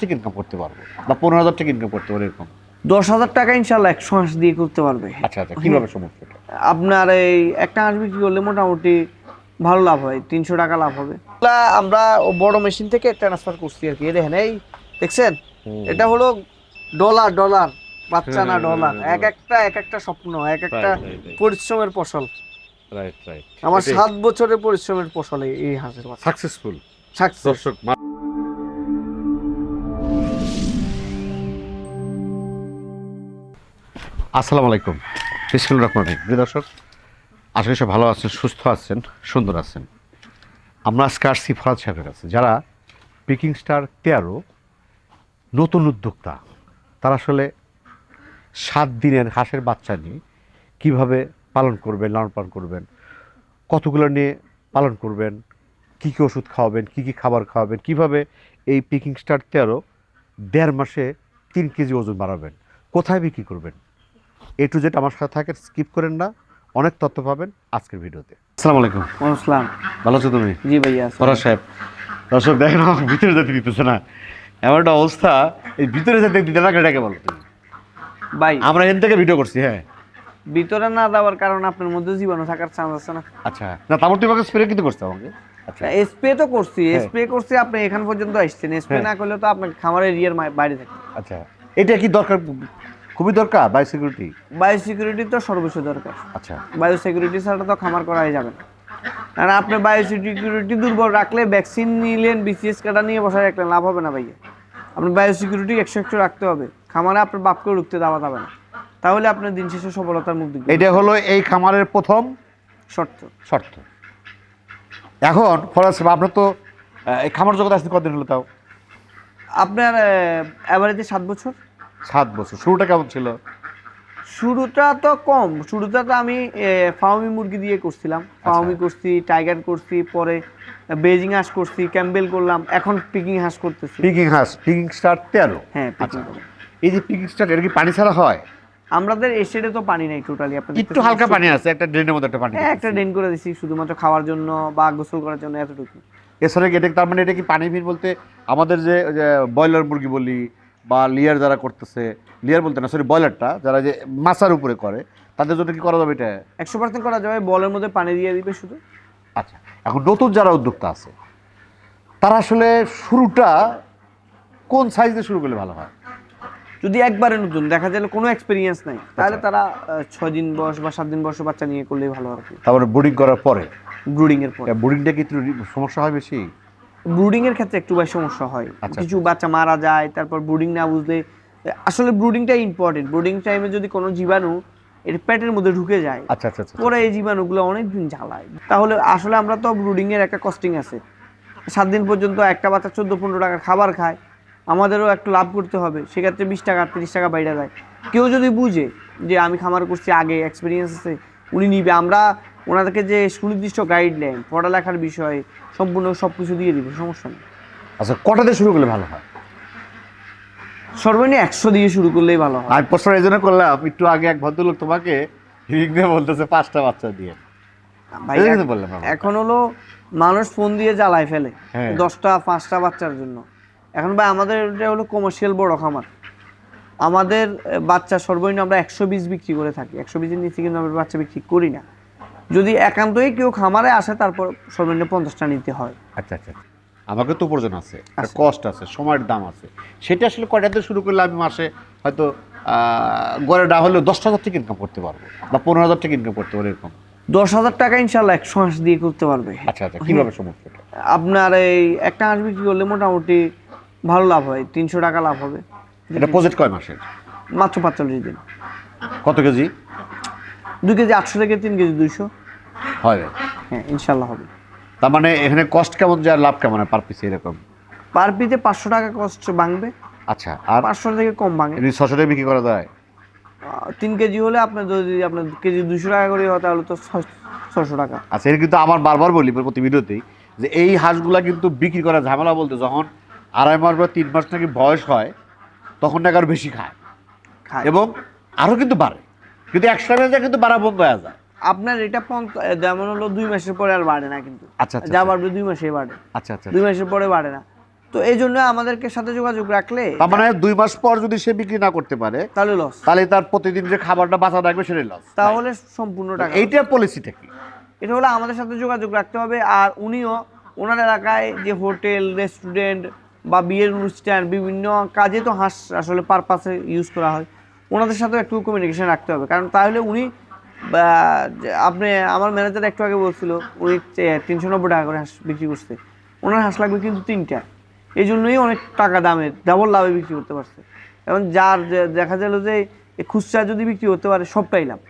টাকা ইনকাম করতে পারবো বা 15,000 টাকা ইনকাম করতে পারবো এরকম? 10,000 টাকা ইনশাল্লাহ 100 হাঁস দিয়ে করতে পারবে। আচ্ছা আচ্ছা, কিভাবে সমস্যাটা? আপনার এই একটা হাঁস বিক্রি করলে মোটামুটি ভালো লাভ হয়, 300 টাকা লাভ হবে। আমরা বড় মেশিন থেকে ট্রান্সফার করছি আর কি। দেখেন, এই দেখছেন, এটা হলো ডলার ডলার, বাচ্চা না ডলার। এক একটা স্বপ্ন, এক একটা পরিশ্রমের ফসল। রাইট রাইট, আমার 7 বছরের পরিশ্রমের ফসল এই হাঁসের বাচ্চা। সাকসেসফুল। দর্শক, আসসালামু আলাইকুম, বিসমিল্লাহির রহমানির রহিম। প্রিয় দর্শক, আশা করি সব ভালো আছেন, সুস্থ আছেন, সুন্দর আছেন। আমরা আজকে আসছি ফরাদ সাহেবের কাছে, যারা পিকিং স্টার 13 নতুন উদ্যোক্তা। তারা আসলে 7 দিনের হাঁসের বাচ্চা নিয়ে কীভাবে পালন করবেন, লালন পালন করবেন, কতগুলো নিয়ে পালন করবেন, কী কী ওষুধ খাওয়াবেন, কী কী খাবার খাওয়াবেন, কীভাবে এই পিকিং স্টার 13 1.5 মাসে 3 কেজি ওজন বাড়াবেন, কোথায় বিক্রি করবেন, এ টু জেড আমার সাথে থাকেন, স্কিপ করেন না, অনেক তথ্য পাবেন আজকের ভিডিওতে। আসসালামু আলাইকুম। আসসালাম। ভালো আছো তুমি? জি ভাইয়া। ফরাদ সাহেব, দর্শক দেখেন আমার ভিতরে যেতে দিতেছে না, এমন একটা অবস্থা। এই ভিতরে যেতে দিতে না, এটাকে বলো তুমি। ভাই, আমরা এখান থেকে ভিডিও করছি। হ্যাঁ, ভিতরে না দেওয়ার কারণে আপনার মধ্যে জীবাণু থাকার চান্স আছে না। আচ্ছা, না তারপর তুমি আমাকে স্প্রে কিন্তু করতে আমাকে। আচ্ছা, স্প্রে তো করছি, হ্যাঁ। স্প্রে করছি, আপনি এখান পর্যন্ত আসছেন। স্প্রে হ্যাঁ। না করলে তো আপনার খামারের এরিয়ার বাইরে থাকে। আচ্ছা, এটা কি দরকার? খুবই দরকার বাই সিকিউরিটি। বায়ো সিকিউরিটি তো সর্বস্ব দরকার। আচ্ছা, বায়ো সিকিউরিটি ছাড়া তো খামার করাই যাবে না। কারণ আপনি বায়ো সিকিউরিটি দুর্বল রাখলে, ভ্যাকসিন নিলেন, বিসিএস কাটা নিয়ে বসায় রাখলেন, লাভ হবে না ভাইয়া। আপনি বায়ো সিকিউরিটি 100 রাখতে হবে। খামারে আপনার বাপকেও ঢুকতে দেওয়া যাবে না, তাহলে আপনার দিন শেষে সফলতার মুখ দেখবেন। এটা হলো এই খামারের প্রথম শর্ত। শর্ত। এখন ফরাজ সাহেব, আপনার তো এই খামার জগতে আসতে কতদিন হলো তাও? আপনার অ্যাভারেজে 7 বছর। 7 বছর। শুরুটা কেমন ছিল? শুরুটা তো কম। শুরুটা তো আমি ফার্মি মুরগি দিয়ে করছিলাম। ফার্মি করছি, টাইগার করছি, পরে বেজিং হাঁস করছি, ক্যাম্বেল করলাম, এখন পিকিং হাঁস করতেছি। পিকিং হাঁস, পিকিং স্টার 13। হ্যাঁ, আচ্ছা, এই যে পিকিং স্টার, এটা কি পানি ছাড়া হয়? আমাদের এসেডে তো পানি নাই টোটালি। আপনাদের একটু হালকা পানি আছে, একটা ড্রেনের মধ্যে একটা পানি। হ্যাঁ, একটা ড্রেন করে দিছি শুধুমাত্র খাওয়ার জন্য বা গোসল করার জন্য, এতটুকু। এছাড়া এটা তার মানে এটা কি পানি ভিড় বলতে আমাদের যে ব্রয়লার মুরগি বলি বা লিয়ার যারা করতেছে, লিয়ার বলতে না, সরি, ব্রয়লারটা যারা যে মাছার উপরে করে, তাদের জন্য কি করা যাবে এটা? 100% করা যাবে। বলের মধ্যে পানি দিয়ে দিবে শুধু। আচ্ছা, এখন নতুন যারা উদ্যোক্তা আছে, তারা আসলে শুরুটা কোন সাইজে শুরু করলে ভালো হয়? যদি একবারে নতুন, দেখা যায় কোনো এক্সপিরিয়েন্স নাই, তাহলে তারা 6 দিন বয়স বা 7 দিন বয়সে বাচ্চা নিয়ে করলেই ভালো আর কি। তারপরে ব্রুডিং করার পরে, ব্রুডিং এর পর। ব্রুডিংটা কি একটু সমস্যা হয় বেশি? ব্রুডিং এর ক্ষেত্রে একটু বেশি সমস্যা হয়। আচ্ছা, কিছু বাচ্চা মারা যায়, তারপর ব্রুডিং না বুঝলে। আসলে ব্রুডিংটা ইম্পর্টেন্ট। ব্রুডিং টাইমে যদি কোনো জীবাণু এর পেটের মধ্যে ঢুকে যায়, আচ্ছা আচ্ছা আচ্ছা, পরে এই জীবাণুগুলো অনেক দিন জ্বালায়। তাহলে আসলে আমরা তো ব্রুডিং এর একটা কস্টিং আছে। 7 দিন পর্যন্ত একটা বাচ্চা 14-15 টাকার খাবার খায়, আমাদেরও একটু লাভ করতে হবে। সেক্ষেত্রে 20 টাকা 30 টাকা বাইরে যায়। কেউ যদি বুঝে যে আমি খামার করছি, আগে এক্সপিরিয়েন্স আছে, উনি নিবে। আমরা ওনাদেরকে যে সুনির্দিষ্ট গাইডলাইন, পড়ালেখার বিষয়ে সম্পূর্ণ সব কিছু দিয়ে দিব, সমস্যা নেই। আচ্ছা, কটা দিয়ে শুরু করলে ভালো হয়? সর্বনিম্ন 100 দিয়ে শুরু করলেই ভালো হয়। আমি প্রশ্ন এই জন্য করলাম, একটু আগে এক ভদ্রলোক তোমাকে হিরিক দিয়ে বলতেছে 5টা বাচ্চা দিয়ে। ভাই, এই জন্য বললাম আমি। এখন হলো মানুষ ফোন দিয়ে জ্বালায় ফেলে হ্যাঁ। 10টা 5টা বাচ্চার জন্য। এখন ভাই আমাদের এটা হলো কমার্শিয়াল বড় খামার। আমাদের বাচ্চা সর্বনিম্ন আমরা 120 বিক্রি করে থাকি। 120 এর নিচে কিন্তু আমরা বাচ্চা বিক্রি করি না। যদি একান্তই কেউ খামারে আসে, তারপর সর্বনিম্ন 50টা নিতে হয়। আচ্ছা আচ্ছা, আমাকে তো উপার্জন আছে, কষ্ট আছে, সময়ের দাম আছে। সেটা আসলে কয়টাতে শুরু করলে আমি মাসে হয়তো গড়ে না হলেও 10,000 টাকা ইনকাম করতে পারবো বা 15,000 টাকা ইনকাম করতে পারবো এরকম? 10,000 টাকা ইনশাল্লাহ 100 হাঁস দিয়ে করতে পারবে। আচ্ছা আচ্ছা, কিভাবে সমস্যাটা? আপনার এই একটা হাঁস বিক্রি করলে মোটামুটি ভালো লাভ হয়, 300 টাকা লাভ হবে। এটা প্রজেক্ট কয় মাসের? মাত্র 45 দিন। কত কেজি? 2 কেজি 800 থেকে 3 কেজি 200 হয়। হ্যাঁ, ইনশাল্লাহ হবে। তার মানে এখানে কস্ট কেমন যায়, লাভ কেমন হয় পার পিস এরকম? পার পিসে 500 টাকা কষ্ট ভাঙবে। আচ্ছা, আর 500 থেকে কম ভাঙে। 600 টাকা বিক্রি করা যায়? 3 কেজি হলে আপনার যদি আপনার কেজি 200 টাকা করে হয়, তাহলে তো 600 টাকা। আচ্ছা, এটা কিন্তু আমার বারবার বলি প্রতি ভিডিওতেই যে এই হাঁসগুলা কিন্তু বিক্রি করা ঝামেলা বলতে, যখন 2.5 মাস বা 3 মাস নাকি বয়স হয়, তখন নাকি আরো বেশি খায় এবং আরও কিন্তু বাড়ে, কিন্তু একশো টাকা কিন্তু বাড়া বন্ধ হয়ে যায়। আপনার এটা যেমন হলো 2 মাসের পরে আর বাড়ে না কিন্তু। আচ্ছা আচ্ছা, যা বাড়বে 2 মাসে বাড়ে। আচ্ছা আচ্ছা, 2 মাসের পরে বাড়ে না। তো এই জন্য আমাদেরকে সাথে যোগাযোগ রাখলে তার মানে 2 মাস পর যদি সে বিক্রি না করতে পারে তাহলে লস, তাহলে তার প্রতিদিন যে খাবারটা বাঁচা রাখবে সেটাই লস। তাহলে সম্পূর্ণ টাকা। এইটার পলিসিটা কি? এটা হলো আমাদের সাথে যোগাযোগ রাখতে হবে, আর উনিও ওনার এলাকায় যে হোটেল, রেস্টুরেন্ট বা বিয়ের অনুষ্ঠান, বিভিন্ন কাজে তো হাঁস আসলে পারপাসে ইউজ করা হয়, ওনাদের সাথেও একটু কমিউনিকেশন রাখতে হবে। কারণ তাহলে উনি আপনি, আমার ম্যানেজার একটু আগে বলছিল উনি 390 টাকা করে হাঁস বিক্রি করছে, ওনার হাঁস লাগবে কিন্তু 3টা, এই জন্যই অনেক টাকা দামে ডাবল লাভে বিক্রি করতে পারছে। এবং যার দেখা গেল যে খুচরা যদি বিক্রি করতে পারে সবটাই লাভ।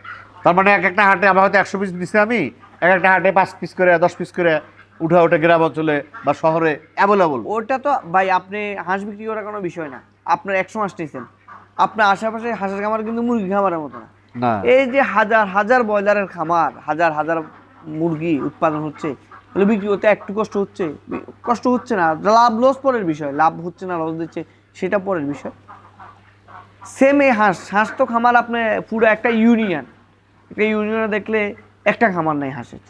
তার মানে এক একটা হাটে আমার হয়তো 100 পিস দিছে, আমি এক একটা হাটে 5 পিস করে 10 পিস করে উঠা গ্রাম অঞ্চলে বা শহরে অ্যাভেলেবল। ওটা তো ভাই আপনি হাঁস বিক্রি করার কোনো বিষয় না, আপনার 100 হাঁস নিয়েছেন, আপনার আশেপাশে হাঁসের খামার কিন্তু মুরগি খামারের মতো না। এই যে হাজার হাজার ব্রয়লারের খামার, হাজার হাজার মুরগি উৎপাদন হচ্ছে, এগুলো বিক্রি করতে একটু কষ্ট হচ্ছে না, লাভ লস পরের বিষয়, লাভ হচ্ছে না লস দিচ্ছে সেটা পরের বিষয়। সেম এই হাঁস তো খামার আপনি পুরো একটা ইউনিয়নে দেখলে একটা খামার নাই হাঁসের।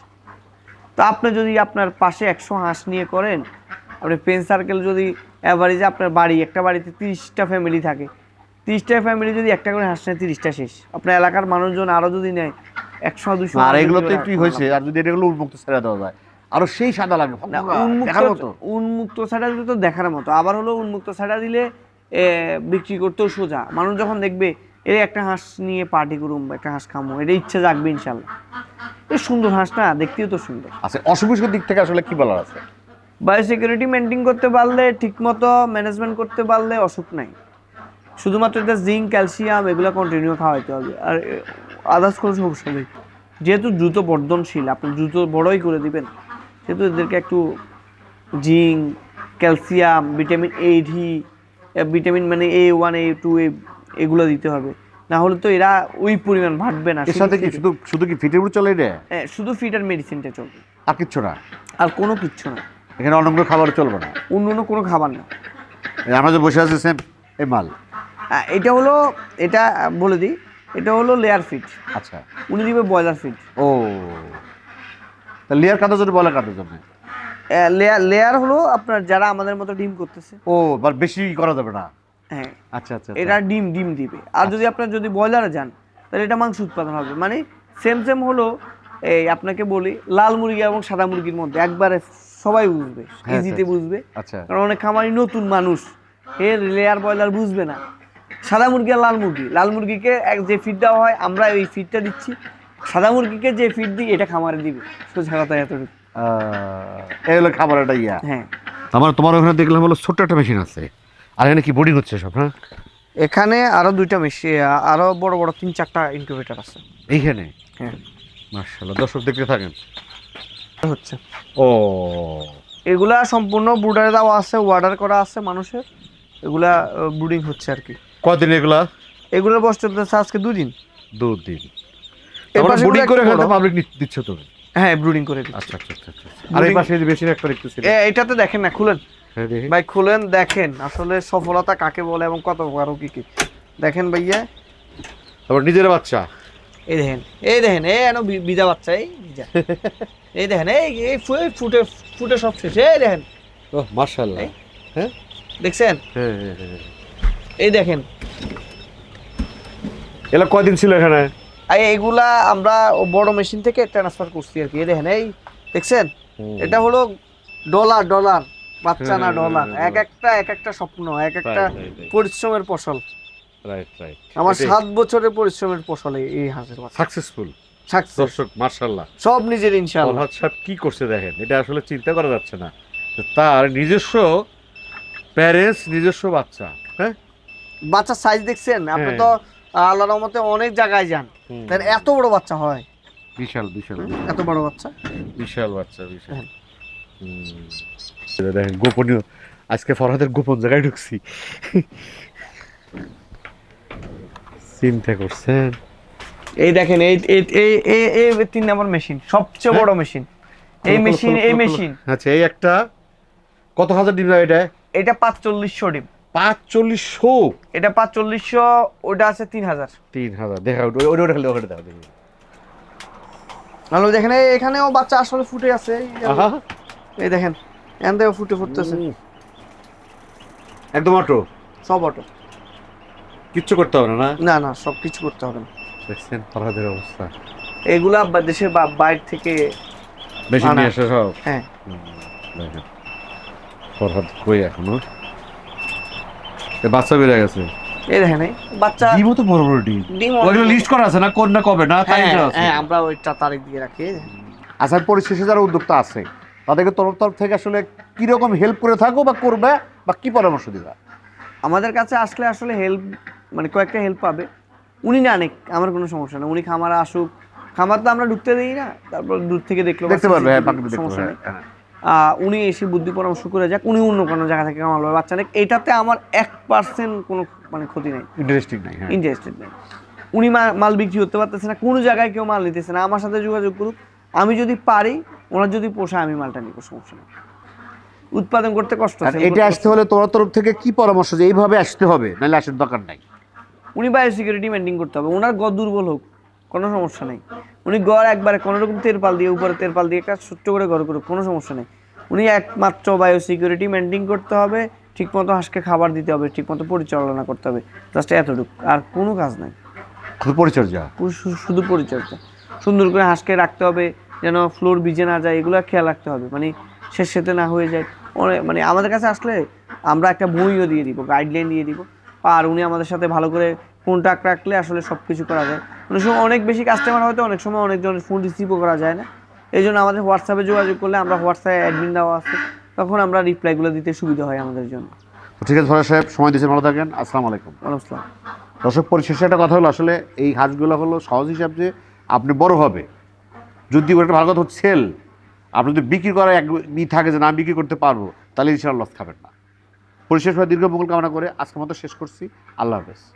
তো আপনি যদি আপনার পাশে 100 হাঁস নিয়ে করেন, আপনি ফ্রেন্ড সার্কেল যদি অ্যাভারেজে আপনার একটা বাড়িতে 30টা ফ্যামিলি থাকে, 30টা ফ্যামিলি যদি একটা করে হাঁস নেয় 30টা শেষ। আপনার এলাকার মানুষজন আরও যদি নেয় 100-200। আর এগুলো তো একটু হয়েছে, আর যদি এগুলো উন্মুক্ত ছেড়ে দেওয়া যায় আরো সেই সাদা লাগবে। উন্মুক্ত ছাড়া দিলে তো দেখার মতো, আবার হলো উন্মুক্ত ছাড়া দিলে বিক্রি করতেও সোজা। মানুষ যখন দেখবে এই একটা হাঁস নিয়ে পার্টি করুম, একটা হাঁস খামো, এটা ইচ্ছা জাগবে ইনশাল্লাহ। এই সুন্দর হাঁস না, দেখতেও তো সুন্দর। আচ্ছা, অসুবিধার দিক থেকে আসলে কি বলার আছে? বায়োসিকিউরিটি মেনটেন করতে পারলে, ঠিকমতো ম্যানেজমেন্ট করতে পারলে অসুখ নাই। শুধুমাত্র এটা জিঙ্ক, ক্যালসিয়াম এগুলো কন্টিনিউ খাওয়াইতে হবে, আর আদার্স কোনো সমস্যা নেই। যেহেতু দ্রুত বর্ধনশীল, আপনি দ্রুত বড়ই করে দিবেন, সেহেতু এদেরকে একটু zinc, calcium, vitamin A, D, vitamin মানে A1, A2 এগুলো দিতে হবে, না হলে তো এরা ওই পরিমাণ ভাটবে না। এর সাথে কি শুধু কি ফিটের উপর চলে এটা? হ্যাঁ, শুধু ফিট আর মেডিসিনটা চলবে, আর কিচ্ছু না, আর কোনো কিচ্ছু না। এখানে অন্য কোনো খাবার চলবে না, অন্য কোনো খাবার না। আমরা যে বসে আছি সেম এই মাল। এটা হলো, এটা বলে দিই, এটা হলো লেয়ার ফিট। আচ্ছা, উনি দিবে ব্রয়লার ফিট। ও, তা লেয়ার কাটার জন্য বলে কাটার জন্য লেয়ার হলো আপনার যারা আমাদের মতো ডিম করতেছে। ও, আর বেশি করা যাবে না। হ্যাঁ, আচ্ছা আচ্ছা, এটা ডিম দিবে। আর যদি আপনার যদি ব্রয়লারে যান তাহলে এটা মাংস উৎপাদন হবে। মানে সেম হলো, এই আপনাকে বলি, লাল মুরগি এবং সাদা মুরগির মধ্যে একবারে সবাই বুঝবে, ইজিতে বুঝবে। আচ্ছা, কারণ অনেক খামারি নতুন মানুষ, এর লেয়ার ব্রয়লার বুঝবে না। সাদা মুরগি আর লাল মুরগিকে যে ফিড দেওয়া হয় আমরা এই ফিডটা দিচ্ছি, সাদা মুরগিকে যে ফিড দিই এটা খামারে দিবে, সোজা কথা এতটুকু। এই হলো খাবারটা ইয়া। হ্যাঁ, তোমার ওখানে দেখলাম হলো ছোট্ট একটা মেশিন আছে, আর এখানে কি বোর্ডিং হচ্ছে সব? হ্যাঁ, এখানে আরো 2টা মেশিন, আরো বড় 3-4টা ইনকিউবেটর আছে এইখানে। হ্যাঁ, মাশাআল্লাহ, দর্শক দেখতে থাকেন। হচ্ছে ও, এগুলা সম্পূর্ণ ব্রুডারে দেওয়া আছে, অর্ডার করা আছে মানুষের, এগুলা ব্রুডিং হচ্ছে আর কি। কদিন এগুলা? এগুলোর বয়স চলতেছে আজকে 2 দিন। 2 দিন। এবার ব্রুডিং করে এখানে পাবলিক দিচ্ছ তুমি? হ্যাঁ, ব্রুডিং করে দিচ্ছি। আচ্ছা আচ্ছা আচ্ছা। আর এই পাশে যে বেশির একটা দেখতেছি, এটাতে দেখেন না, খুলেন ভাই, খুলেন, দেখেন আসলে সফলতা কাকে বলে এবং কত বড় কি দেখেন ভাইয়া। তারপর নিজের বাচ্চা, এই দেখেন এই এনো বিজা বাচ্চা, এই বিজা, এই দেখেন এই ফুটে সব শেষ, এই দেখেন। ও মাশাআল্লাহ, হ্যাঁ দেখছেন? হ্যাঁ, এই দেখেন। এলা কয়দিন ছিল এখানে? এইগুলা আমরা বড় মেশিন থেকে ট্রান্সফার করছি আর কি। এই দেখেন, এই দেখছেন, এটা হলো ডলার বাচ্চা না ডলার, এক একটা স্বপ্ন, এক একটা পরিশ্রমের ফসল। রাইট, আমার 7 বছরের পরিশ্রমের ফসল এই হাঁসের বাচ্চা। সাকসেসফুল দর্শক, মাশাআল্লাহ, সব নিজের ইনশাআল্লাহ। ফরহাদ সাহেব কি করছে দেখেন, এটা আসলে চিন্তা করা যাচ্ছে না। তার নিজস্ব প্যারেন্টস, নিজস্ব বাচ্চা। হ্যাঁ, বাচ্চার সাইজ দেখছেন আপনি? তো আল্লাহর রহমতে অনেক জায়গায় যান, এত বড় বাচ্চা হয়, বিশাল এত বড় বাচ্চা, বিশাল। দেখেন গোপনীয়, আজকে ফরহাদের গোপন জায়গায় ঢুকছি। চিন্তা করছেন? এই দেখেন, এই 3 নম্বর মেশিন, সবচেয়ে বড় মেশিন। এই মেশিন আচ্ছা, এই একটা কত হাজার ডিম দেয় এটা? এটা 4500 ডিম। 4500? এটা 4500, ওটা আছে 3000। দেখা ওটা দেখা দেখি। ভালো দেখেন, এখানেও বাচ্চা আসলে ফুটে আছে, এই দেখেন, এখান থেকে ফুটে ফুটতেছে। একদম অটো, সব অটো। কিচ্ছু করতে হবে না। না না, সব কিছু করতে হবে না। দেখছেন ফরহাদের অবস্থা, এগুলা দেশের বাইরে থেকে বেশি আনা। নিয়ে আসে সব। হ্যাঁ, দেখেন ফরহাদ কই এখনো, বাচ্চা বেড়ে গেছে। এই দেখেন এই বাচ্চা ডিমও তো বড় বড় ডিম। ডিম ওইগুলো লিস্ট করা আছে না, কোন না কবে না তাই হ্যাঁ আছে। হ্যাঁ, আমরা ওইটা তারিখ দিয়ে রাখি। আসার পরিশেষে যারা উদ্যোক্তা আছে তাদেরকে তরফ থেকে আসলে কিরকম হেল্প করে থাকো বা করবে, বা কি পরামর্শ দিবা? আমাদের কাছে আসলে আসলে হেল্প মানে কয়েকটা হেল্প পাবে। উনি না অনেক, আমার কোনো সমস্যা নেই, উনি খামারে আসুক। খামার তো আমরা ঢুকতে দিই না, তারপর দূর থেকে দেখলো দেখতে পারবে, হ্যাঁ, বাচ্চা, বাকিটা দেখতে সমস্যা পারবে, নেই। হ্যাঁ। উনি এসে বুদ্ধি পরামর্শ করে যাক, উনি অন্য কোনো জায়গা থেকে কামাল পাবে, বাচ্চা নেই, এটাতে আমার 1% কোনো মানে ক্ষতি নেই, ইন্টারেস্টিং নাই, হ্যাঁ। ইন্টারেস্টেড নেই। উনি মাল বিক্রি করতে পারতেছে না, কোনো জায়গায় কেউ মাল নিতেছে না, আমার সাথে যোগাযোগ করুক। আমি যদি পারি, ওনার যদি পোষায়, আমি মালটা নিব, সমস্যা নেই। উৎপাদন করতে কষ্ট আর sell এটা করতে আসতে কষ্ট। হলে তোমার তরফ থেকে কি পরামর্শ যে এইভাবে আসতে হবে, নাহলে আসার দরকার নাই? উনি বায়োসিকিউরিটি মেনটেন করতে হবে, ওনার গড় দুর্বল হোক, কোনো সমস্যা নেই। উনি গড় একবারে কোনো রকম তেরপাল দিয়ে, উপরে তেরপাল দিয়ে একটা ছোট্ট করে গড় করুক, কোনো সমস্যা নেই। উনি একমাত্র বায়োসিকিউরিটি মেনটেন করতে হবে, ঠিকমতো হাঁসকে খাবার দিতে হবে, ঠিকমতো পরিচালনা করতে হবে, জাস্ট এতটুকু, আর কোনো কাজ নাই। শুধু পরিচর্যা। শুধু পরিচর্যা, সুন্দর করে হাঁসকে রাখতে হবে, যেন ফ্লোর ভিজে না যায়, এগুলো খেয়াল রাখতে হবে, মানে শেষেতে না হয়ে যায়। মানে আমাদের কাছে আসলে আমরা একটা বইও দিয়ে দিব, গাইডলাইন দিয়ে দিব। আর উনি আমাদের সাথে ভালো করে কন্ট্যাক্ট রাখলে আসলে সব কিছু করা যায়। অনেক সময় অনেক বেশি কাস্টমার হয়তো, অনেক সময় অনেকজনের ফোন রিসিভও করা যায় না। এই জন্য আমাদের হোয়াটসঅ্যাপে যোগাযোগ করলে, আমরা হোয়াটসঅ্যাপে অ্যাডমিন দেওয়া আছে, তখন আমরা রিপ্লাইগুলো দিতে সুবিধা হয় আমাদের জন্য। তো ঠিক আছে ফরাদ সাহেব, সময় দিয়েছেন, ভালো থাকেন, আসসালামু আলাইকুম। ওয়ালাইকুম আসসালাম। দর্শক, পরিশেষে একটা কথা হলো, আসলে এই হাঁসগুলো হলো সহজ হিসাব যে আপনি বড় হবে, যদি একটা ভালো কথা হচ্ছে সেল, আপনি যদি বিক্রি করা এক থাকে যে না বিক্রি করতে পারবো, তাহলে ইনশাআল্লাহ লস খাবেন না। পরিশেষভাবে দীর্ঘ মঙ্গল কামনা করে আজকের মতো শেষ করছি। আল্লাহ হাফেজ।